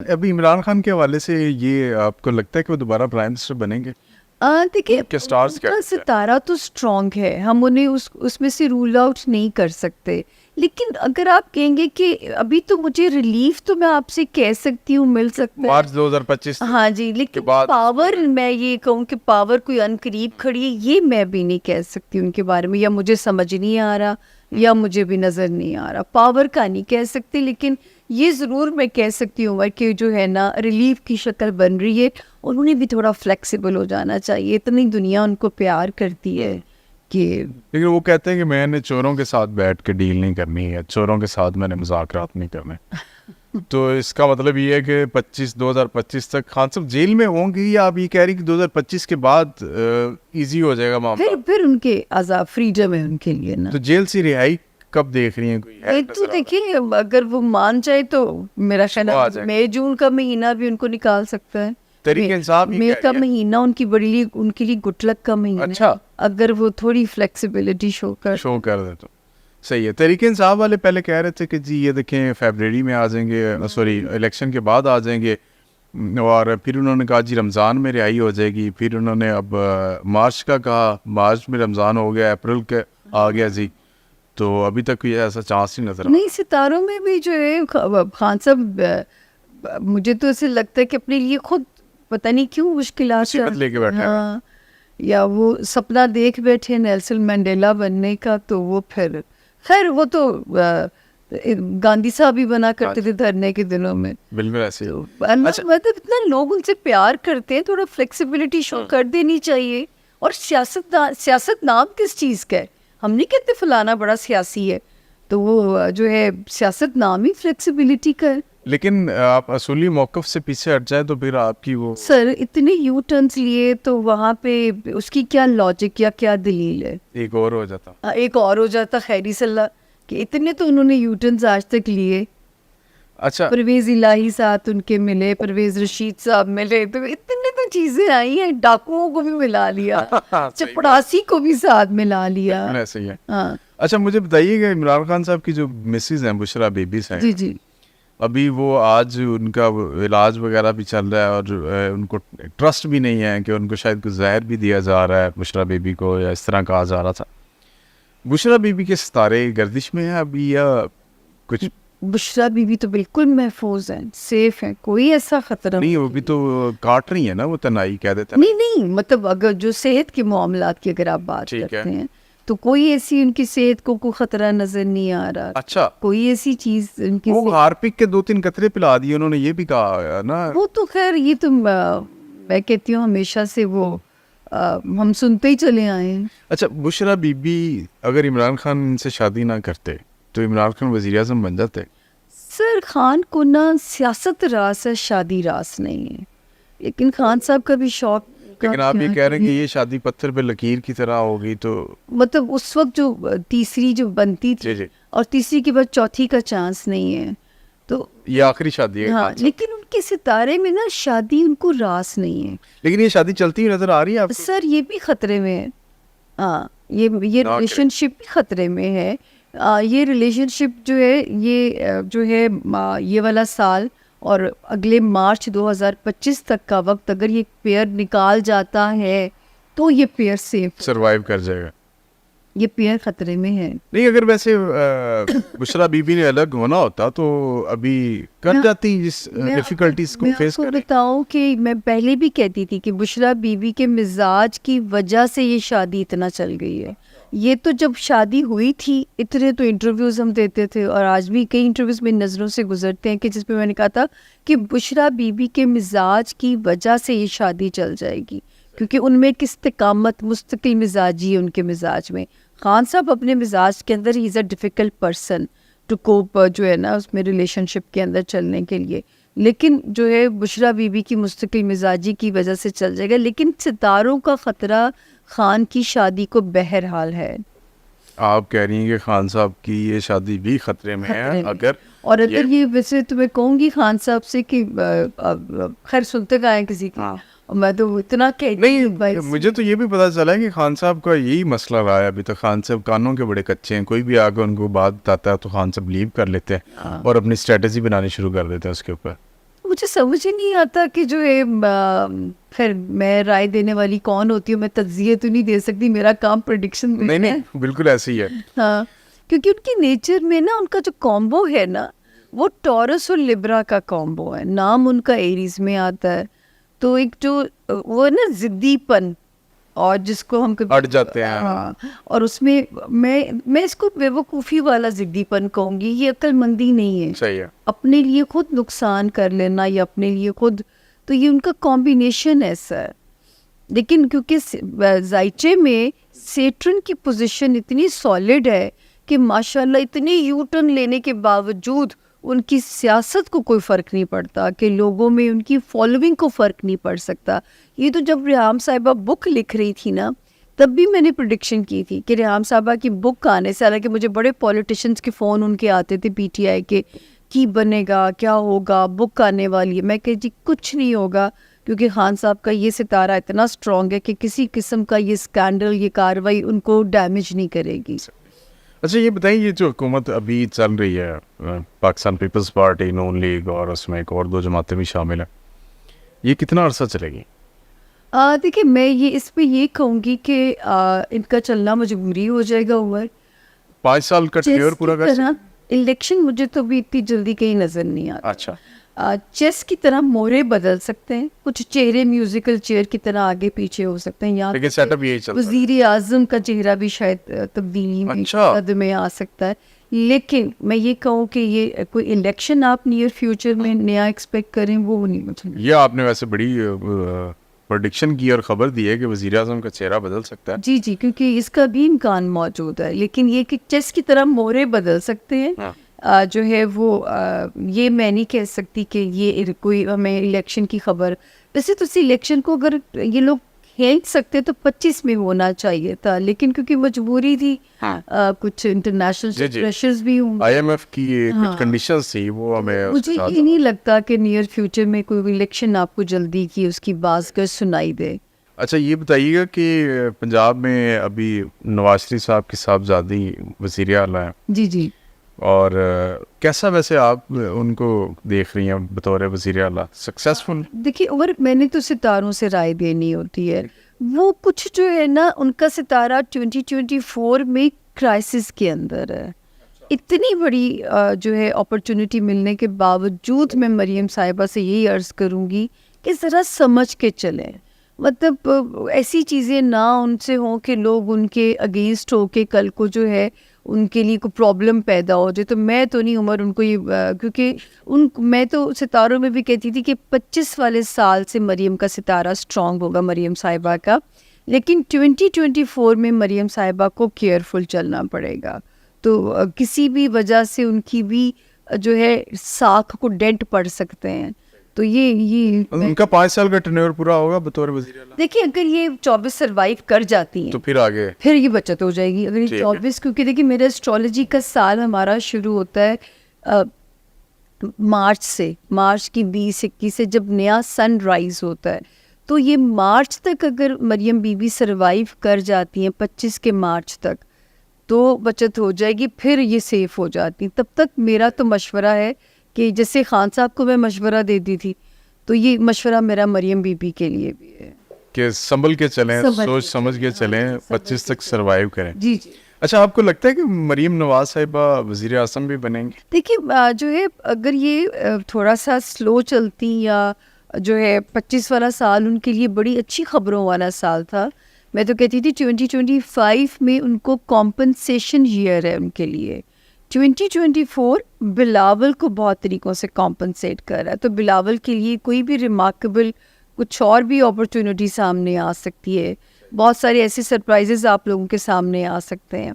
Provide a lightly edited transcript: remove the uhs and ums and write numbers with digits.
ابھی عمران خان کے حوالے سے یہ آپ کو لگتا ہے کہ وہ دوبارہ پرائم منسٹر بنیں گے؟ دیکھیے کہ اسٹارز کیا ستارہ تو اسٹرانگ ہے، ہم انہیں اس میں سے رول آؤٹ نہیں کر سکتے، لیکن اگر آپ کہیں گے کہ ابھی تو مجھے ریلیف تو میں آپ سے کہہ سکتی ہوں مل سکتا ہے مارچ 2025 ہاں جی، لیکن پاور میں یہ کہوں کہ پاور کوئی ان قریب کھڑی ہے یہ میں بھی نہیں کہہ سکتی ان کے بارے میں، یا مجھے سمجھ نہیں آ رہا یا مجھے بھی نظر نہیں آ رہا، پاور کا نہیں کہہ سکتی، لیکن یہ ضرور میں کہہ سکتی ہوں کہ جو ہے نا ریلیف کی شکل بن رہی ہے، انہوں نے بھی تھوڑا فلیکسیبل ہو جانا چاہیے، اتنی دنیا ان کو پیار کرتی ہے کہ لیکن وہ کہتے ہیں کہ میں نے چوروں کے ساتھ بیٹھ کے ڈیل نہیں کرنی ہے، چوروں کے ساتھ میں نے مذاکرات نہیں کرنے تو اس کا مطلب یہ ہے کہ 2025 تک خان صاحب جیل میں ہوں گی، یا آپ یہ کہہ رہی کہ 2025 کے بعد ایزی ہو جائے گا معاملہ؟ پھر ان کے آزاد فریڈم ہے ان کے لیے نا، تو جیل سے رہائی کب دیکھ رہی ہیں کوئی ہے تو دیکھیے اگر وہ مان جائے تو میرا خیال ہے مئی جون کا مہینہ بھی ان کو نکال سکتا ہے، تحریک انصاف مئی کا مہینہ ان کی بڑی لیے ان کے لیے گڈ لک کا مہینہ، اچھا اگر وہ تھوڑی فلیکسیبلٹی شو کر دے تو صحیح ہے۔ تحریک انصاف والے پہلے کہہ رہے تھے کہ جی یہ دیکھیں فیبرری میں آ جائیں گے، سوری الیکشن کے بعد آ جائیں گے، اور پھر انہوں نے کہا جی رمضان میں رہائی ہو جائے گی، پھر انہوں نے اب مارچ کا کہا، مارچ میں رمضان ہو گیا، اپریل کے آ گیا جی، تو ابھی تک کوئی ایسا چانس نہیں نظر نہیں۔ ستاروں میں بھی جو ہے خان صاحب مجھے تو ایسے لگتا ہے کہ اپنے لیے خود پتہ نہیں کیوں مشکلات لے کے بیٹھے ہاں، یا وہ سپنا دیکھ بیٹھے نیلسن منڈیلا بننے کا، تو وہ پھر خیر وہ تو گاندھی صاحب بھی بنا کرتے تھے دھرنے کے دنوں میں، بالکل ایسے مطلب اتنا لوگ ان سے پیار کرتے ہیں، تھوڑا فلیکسیبلٹی شو کر دینی چاہیے۔ اور سیاست نام کس چیز کا ہے؟ ہم نہیں کہتے فلانا بڑا سیاسی ہے، تو وہ جو ہے سیاست نام ہی فلیکسیبلٹی کا ہے۔ لیکن آپ اصولی موقف سے پیچھے ہٹ جائے تو پھر آپ کی وہ سر اتنے یو ٹرنس لیے تو وہاں پہ اس کی کیا لاجک یا کیا دلیل ہے؟ ایک اور ہو جاتا، ایک اور ہو جاتا، خیری صلی اللہ کہ اتنے تو انہوں نے یو ٹرنس آج تک لیے۔ اچھا پرویز الہی ساتھ ان کے ملے، پرویز رشید صاحب ملے، تو اتنے تو چیزیں آئی ہیں، ڈاکوؤں کو بھی ملا لیا، چپڑاسی کو بھی ساتھ ملا لیا۔ ایسے ہی ہے۔ ہاں اچھا مجھے بتائیے کہ عمران خان صاحب کی جو مسز ہیں بشرا بیبیز ہیں، جی جی، ابھی وہ آج ان کا علاج وغیرہ بھی چل رہا ہے، اور ان کو ٹرسٹ بھی نہیں ہے کہ ان کو شاید کوئی زہر بھی دیا جا رہا ہے بشرا بیبی کو، یا اس طرح کہا جا رہا تھا۔ بشرا بیبی کے ستارے گردش میں ہیں ابھی یا کچھ؟ بشرا بیوی تو بالکل محفوظ ہیں، سیف ہیں، کوئی ایسا خطرہ نہیں، وہ بھی تو کاٹ رہی ہیں نا، وہ تنہائی کہہ دیتے ہیں۔ نہیں مطلب اگر جو صحت کے معاملات کی اگر آپ بات کرتے ہیں تو کوئی ایسی ان کی صحت کو کوئی خطرہ نظر نہیں آ رہا۔ اچھا، کوئی ایسی چیز ان کی وہ ہارپک کے 2-3 قطرے پلا دیے انہوں نے، یہ بھی کہا نا۔ وہ تو خیر یہ تو میں کہتی ہوں ہمیشہ سے وہ ہم سنتے ہی چلے آئے ہیں۔ اچھا بشرا بی بی اگر عمران خان ان سے شادی نہ کرتے تو عمران خان وزیر اعظم بن جاتے؟ سر خان کو نا سیاست راس ہے، شادی راس نہیں ہے، لیکن خان صاحب کا بھی شوق۔ لیکن آپ یہ کہہ رہے ہیں کہ یہ شادی پتھر پہ لکیر کی طرح ہوگی، تو مطلب اس وقت جو تیسری جو بنتی تھی اور تیسری کے بعد چوتھی کا چانس نہیں ہے، تو یہ آخری شادی ہے۔ ہاں، لیکن ان کے ستارے میں نا شادی ان کو راس نہیں ہے۔ لیکن یہ شادی چلتی ہوئی نظر آ رہی ہے آپ کو؟ سر یہ بھی خطرے میں ہے، ہاں یہ ریلیشن شپ بھی خطرے میں ہے۔ یہ ریلیشن شپ جو ہے یہ جو ہے یہ والا سال اور اگلے مارچ 2025 تک کا وقت اگر یہ پیئر نکال جاتا ہے تو یہ پیئر سیف سروائیو کر جائے گا، یہ پیئر خطرے میں ہے۔ نہیں اگر ویسے بشرا بی بی نے الگ ہونا ہوتا تو ابھی کر جاتی اس ڈیفیکلٹیز کو فیس کر۔ میں بتاؤں کہ میں پہلے بھی کہتی تھی کہ بشرا بیوی کے مزاج کی وجہ سے یہ شادی اتنا چل گئی ہے۔ یہ تو جب شادی ہوئی تھی اتنے تو انٹرویوز ہم دیتے تھے، اور آج بھی کئی انٹرویوز میری نظروں سے گزرتے ہیں کہ جس پہ میں نے کہا تھا کہ بشرا بیوی کے مزاج کی وجہ سے یہ شادی چل جائے گی، کیونکہ ان میں ایک استقامت مستقل مزاجی ہے ان کے مزاج میں۔ خان صاحب اپنے مزاج کے اندر ہی is a difficult person to cope جو ہے نا اس میں ریلیشن شپ کے اندر چلنے کے لیے، لیکن جو ہے بشرا بیوی کی مستقل مزاجی کی وجہ سے چل جائے گا۔ لیکن ستاروں کا خطرہ خان کی شادی کو بہرحال ہے۔ آپ کہہ رہی ہیں کہ خان صاحب کی یہ شادی بھی خطرے میں ہے، اور اگر یہ ویسے تو میں کہوں گی خان صاحب سے کہ خیر سنتے گئے کسی کی، میں تو اتنا نہیں، مجھے تو یہ بھی پتا چلا ہے کہ خان صاحب کا یہی مسئلہ رہا ہے ابھی تک۔ خان صاحب کانوں کے بڑے کچے ہیں، کوئی بھی آگے ان کو بات بتاتا ہے تو خان صاحب لیو کر لیتے ہیں اور اپنی اسٹریٹجی بنانی شروع کر دیتے ہیں اس کے اوپر۔ مجھے سمجھ ہی نہیں آتا کہ جو ہے پھر میں رائے دینے والی کون ہوتی ہوں. میں تجزیے تو نہیں دے سکتی, میرا کام پریڈکشن دینا ہے. نہیں بالکل ایسے ہی ہے. ہاں, کیونکہ ان کی نیچر میں نا ان کا جو کامبو ہے نا وہ ٹورس اور لبرا کا کامبو ہے. نام ان کا ایریز میں آتا ہے, تو ایک جو وہ نا ضدی پن اور جس کو ہم اڑ جاتے ہیں. ہاں, اور اس میں میں اس کو بیوقوفی والا ضدی پن کہوں گی. یہ عقل مندی نہیں ہے. صحیح ہے. اپنے لیے خود نقصان کر لینا یا اپنے لیے خود, تو یہ ان کا کمبینیشن ایسا ہے. لیکن کیونکہ ذائچے میں سیٹرن کی پوزیشن اتنی سالڈ ہے کہ ماشاءاللہ اتنے یو ٹرن لینے کے باوجود ان کی سیاست کو کوئی فرق نہیں پڑتا, کہ لوگوں میں ان کی فالوئنگ کو فرق نہیں پڑ سکتا. یہ تو جب ریحام صاحبہ بک لکھ رہی تھی نا, تب بھی میں نے پریڈکشن کی تھی کہ ریحام صاحبہ کی بک آنے سے, حالانکہ مجھے بڑے پولیٹیشنز کے فون ان کے آتے تھے پی ٹی آئی کے, کی بنے گا, کیا ہوگا, بک آنے والی ہے. میں کہ جی کچھ نہیں ہوگا, کیونکہ خان صاحب کا یہ ستارہ اتنا اسٹرانگ ہے کہ کسی قسم کا یہ اسکینڈل, یہ کاروائی ان کو ڈیمیج نہیں کرے گی. اچھا یہ بتائیں, یہ جو حکومت ابھی چل رہی ہے پاکستان پیپلز پارٹی, نون لیگ, اور اس میں ایک اور 2 جماعتیں بھی شامل ہیں, یہ کتنا عرصہ چلے گی؟ دیکھیے میں یہ اس پہ یہ کہوں گی کہ ان کا چلنا مجبوری ہو جائے گا. عمر 5 سال کا ٹیور پورا کر سکتے. الیکشن مجھے تو بھی اتنی جلدی کہیں نظر نہیں آتا. اچھا, چیس کی طرح مورے بدل سکتے ہیں, کچھ چہرے میوزیکل چیئر کی طرح آگے پیچھے ہو سکتے ہیں. یہاں لیکن سیٹ اپ یہی چلتا ہے. وزیر اعظم کا چہرہ بھی شاید تبدیلی میں قد میں آ سکتا ہے. لیکن میں یہ کہوں کہ یہ کوئی الیکشن آپ نیئر فیوچر میں نیا ایکسپیکٹ کریں, وہ نہیں مجھے. یہ آپ نے ویسے بڑی پریڈکشن کی اور خبر دی ہے کہ وزیر اعظم کا چہرہ بدل سکتا ہے. جی کیونکہ اس کا بھی امکان موجود ہے, لیکن یہ کہ چیس کی طرح مورے بدل سکتے ہیں. جو ہے وہ یہ میں نہیں کہہ سکتی کہ یہ کوئی ہمیں الیکشن کی خبر. ویسے تو اس الیکشن کو اگر یہ لوگ کھینچ سکتے تو 25 میں ہونا چاہیے تھا, لیکن کیونکہ مجبوری تھی, کچھ انٹرنیشنل پریشرز بھی ہوں, آئی ایم ایف کی کچھ کنڈیشنز تھی, وہ ہمیں مجھے یہ نہیں لگتا کہ نیئر فیوچر میں کوئی الیکشن آپ کو جلدی کی اس کی بازگشت سنائی دے. اچھا یہ بتائیے گا کہ پنجاب میں ابھی نواز شریف صاحب کی صاحبزادی وزیر اعلیٰ ہیں. جی اور کیسا ویسے آپ ان کو دیکھ رہی ہیں بطور وزیر اعلیٰ, سکسیسفل؟ دیکھیے عمر, میں نے تو ستاروں سے رائے دینی ہوتی ہے. وہ کچھ جو ہے نا ان کا ستارہ 2024 میں کرائسس کے اندر ہے. اتنی بڑی جو ہے اپرچونٹی ملنے کے باوجود میں مریم صاحبہ سے یہی عرض کروں گی کہ ذرا سمجھ کے چلیں. مطلب ایسی چیزیں نہ ان سے ہوں کہ لوگ ان کے اگینسٹ ہو کے کل کو جو ہے ان کے لیے کوئی پرابلم پیدا ہو جائے. تو میں تو نہیں عمر ان کو یہ, کیونکہ میں تو ستاروں میں بھی کہتی تھی کہ 25 والے سال سے مریم کا ستارہ اسٹرانگ ہوگا, مریم صاحبہ کا. لیکن 2024 میں مریم صاحبہ کو کیئرفل چلنا پڑے گا. تو کسی بھی وجہ سے ان کی بھی جو ہے ساکھ کو ڈینٹ پڑ سکتے ہیں. تو یہ ان کا 5 سال کا ٹینیور پورا ہوگا بطور وزیر اعلیٰ. دیکھیے اگر یہ 24 سروائیو کر جاتی ہیں تو پھر آگے پھر یہ بچت ہو جائے گی. اگر یہ 24, کیونکہ دیکھیے میرا اسٹرالوجی کا سال ہمارا شروع ہوتا ہے مارچ سے, مارچ کی 20-21 سے جب نیا سن رائز ہوتا ہے. تو یہ مارچ تک اگر مریم بی بی سروائیو کر جاتی ہیں 25 کے مارچ تک تو بچت ہو جائے گی, پھر یہ سیف ہو جاتی ہیں. تب تک میرا تو مشورہ ہے کہ جیسے خان صاحب کو میں مشورہ دیتی تھی, تو یہ مشورہ میرا مریم بی بی کے لیے بھی ہے کہ سنبھل کے چلیں, سوچ سمجھ کے چلیں, 25 تک سروائیو کریں. جی. اچھا آپ کو لگتا ہے کہ مریم نواز صاحبہ وزیر اعظم بھی بنیں گے؟ دیکھیے جو ہے اگر یہ تھوڑا سا سلو چلتی یا جو ہے 25 والا سال ان کے لیے بڑی اچھی خبروں والا سال تھا. میں تو کہتی تھی 2025 میں ان کو کمپنسیشن ایئر ہے ان کے لیے. 2024 بلاول کو بہت طریقوں سے کمپنسیٹ کر رہا ہے, تو بلاول کے لیے کوئی بھی ریمارکیبل کچھ اور بھی اپرچونٹی سامنے آ سکتی ہے. بہت سارے ایسے سرپرائزز آپ لوگوں کے سامنے آ سکتے ہیں.